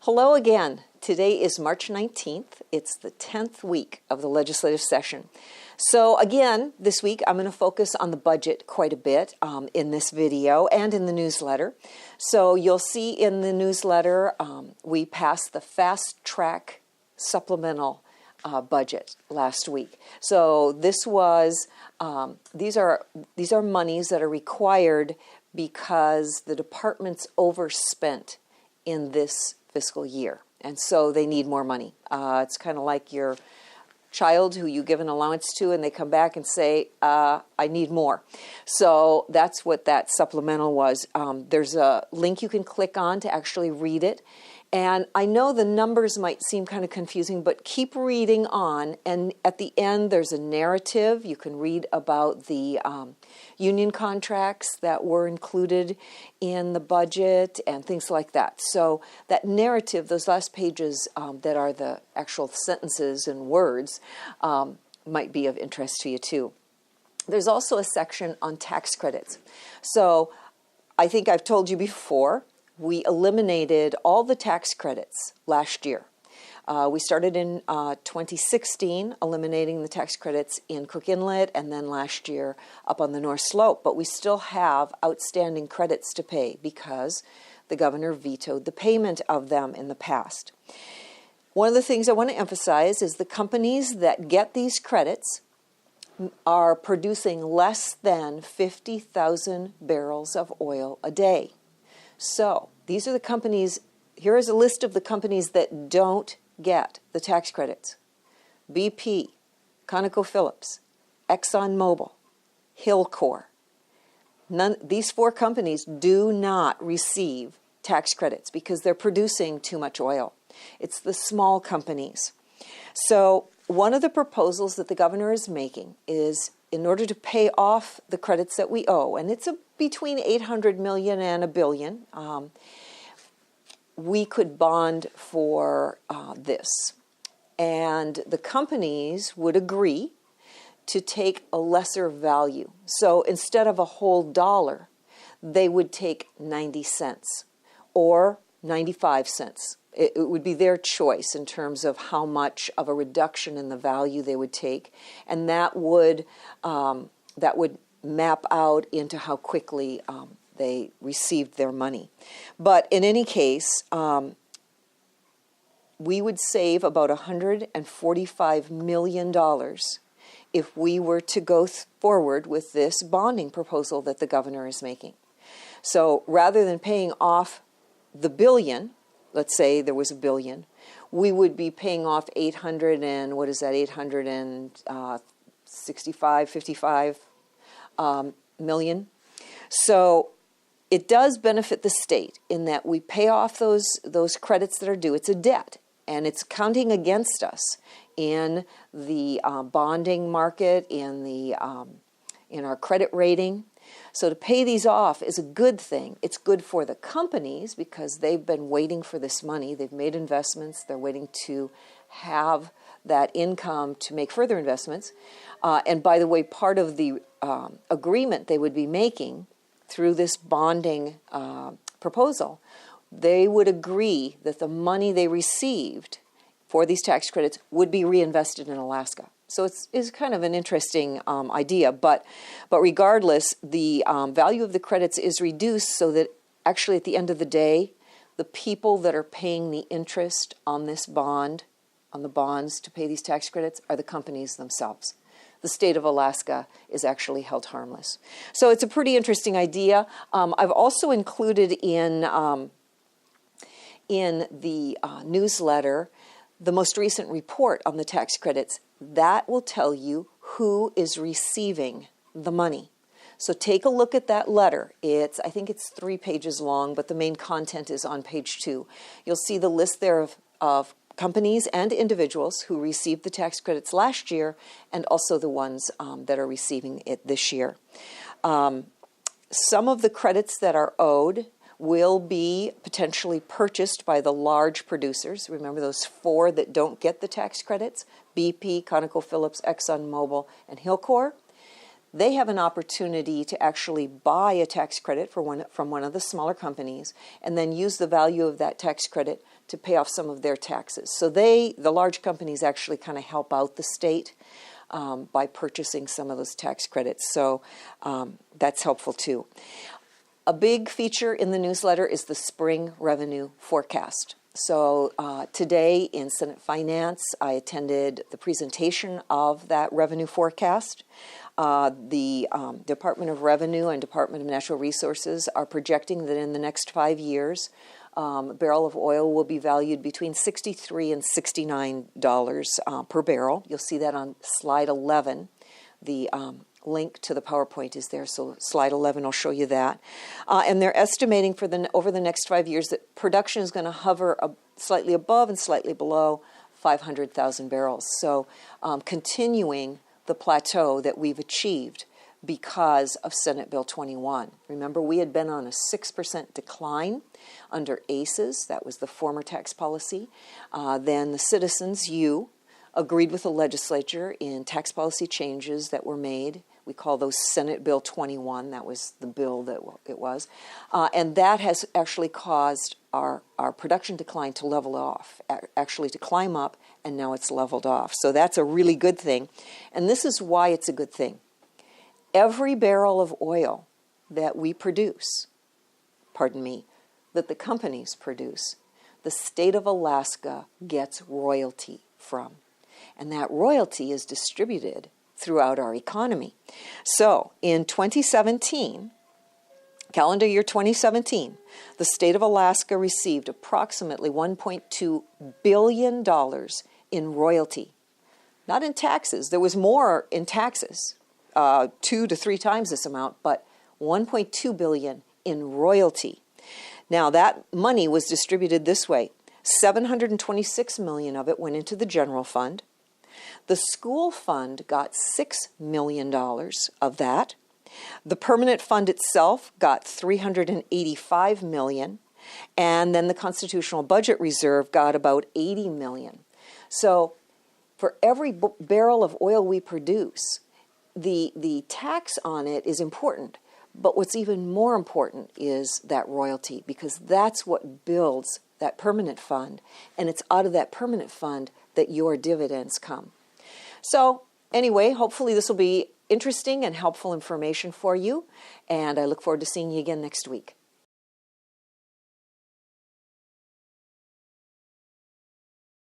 Hello again. Today is March 19th. It's the 10th week of the legislative session. So again, this week I'm going to focus on the budget quite a bit in this video and in the newsletter. So you'll see in the newsletter we passed the fast track supplemental budget last week. So this was these are monies that are required because the department's overspent in this fiscal year, and so they need more money. It's kind of like your child who you give an allowance to and they come back and say, I need more. So that's what that supplemental was. There's a link you can click on to actually read it. And I know the numbers might seem kind of confusing, but keep reading on. And at the end, there's a narrative. You can read about the union contracts that were included in the budget and things like that. So that narrative, those last pages that are the actual sentences and words, might be of interest to you too. There's also a section on tax credits. So I think I've told you before, we eliminated all the tax credits last year. We started in 2016 eliminating the tax credits in Cook Inlet and then last year up on the North Slope. But we still have outstanding credits to pay because the governor vetoed the payment of them in the past. One of the things I want to emphasize is the companies that get these credits are producing less than 50,000 barrels of oil a day. So these are the companies. Here is a list of the companies that don't get the tax credits: BP, ConocoPhillips, ExxonMobil, Hilcorp. These four companies do not receive tax credits because they're producing too much oil. It's the small companies. So one of the proposals that the governor is making is, in order to pay off the credits that we owe, and it's between $800 million and $1 billion, we could bond for this. And the companies would agree to take a lesser value. So instead of a whole dollar, they would take 90 cents or 95 cents. It would be their choice in terms of how much of a reduction in the value they would take, and that would map out into how quickly they received their money. But in any case, we would save about $145 million if we were to go forward with this bonding proposal that the governor is making. So rather than paying off the billion, let's say there was $1 billion, we would be paying off 55 million. So it does benefit the state in that we pay off those credits that are due. It's a debt, and it's counting against us in the bonding market, in our credit rating. So to pay these off is a good thing. It's good for the companies because they've been waiting for this money. They've made investments. They're waiting to have that income to make further investments. And by the way, part of the agreement they would be making through this bonding proposal, they would agree that the money they received for these tax credits would be reinvested in Alaska. So it's kind of an interesting idea, but regardless, the value of the credits is reduced so that actually at the end of the day, the people that are paying the interest on this bond, on the bonds to pay these tax credits, are the companies themselves. The state of Alaska is actually held harmless. So it's a pretty interesting idea. I've also included in the newsletter the most recent report on the tax credits. That will tell you who is receiving the money. So take a look at that letter. I think it's 3 pages long, but the main content is on page 2. You'll see the list there of companies and individuals who received the tax credits last year and also the ones that are receiving it this year. Some of the credits that are owed will be potentially purchased by the large producers. Remember those 4 that don't get the tax credits: BP, ConocoPhillips, ExxonMobil, and Hilcorp. they have an opportunity to actually buy a tax credit from one of the smaller companies and then use the value of that tax credit to pay off some of their taxes. So the large companies actually kind of help out the state by purchasing some of those tax credits. So that's helpful too. A big feature in the newsletter is the spring revenue forecast. So today in Senate Finance, I attended the presentation of that revenue forecast. The Department of Revenue and Department of Natural Resources are projecting that in the next 5 years, a barrel of oil will be valued between $63 and $69 per barrel. You'll see that on slide 11. The link to the PowerPoint is there, so slide 11 will show you that. And they're estimating for over the next 5 years that production is going to hover slightly above and slightly below 500,000 barrels. So continuing the plateau that we've achieved because of Senate Bill 21. Remember, we had been on a 6% decline under ACES. That was the former tax policy. Then the citizens, agreed with the legislature in tax policy changes that were made. We call those Senate Bill 21. That was the bill that it was. And that has actually caused our production decline to level off, actually to climb up, and now it's leveled off. So that's a really good thing. And this is why it's a good thing. Every barrel of oil that we produce, that the companies produce, the state of Alaska gets royalty from. And that royalty is distributed throughout our economy. So in 2017, calendar year 2017, the state of Alaska received approximately $1.2 billion in royalty. Not in taxes. There was more in taxes, 2 to 3 times this amount, but $1.2 billion in royalty. Now that money was distributed this way. $726 million of it went into the general fund. The school fund got $6 million of that. The permanent fund itself got $385 million. And then the Constitutional Budget Reserve got about $80 million. So for every barrel of oil we produce, the tax on it is important. But what's even more important is that royalty, because that's what builds that permanent fund. And it's out of that permanent fund that your dividends come. So anyway, hopefully this will be interesting and helpful information for you. And I look forward to seeing you again next week.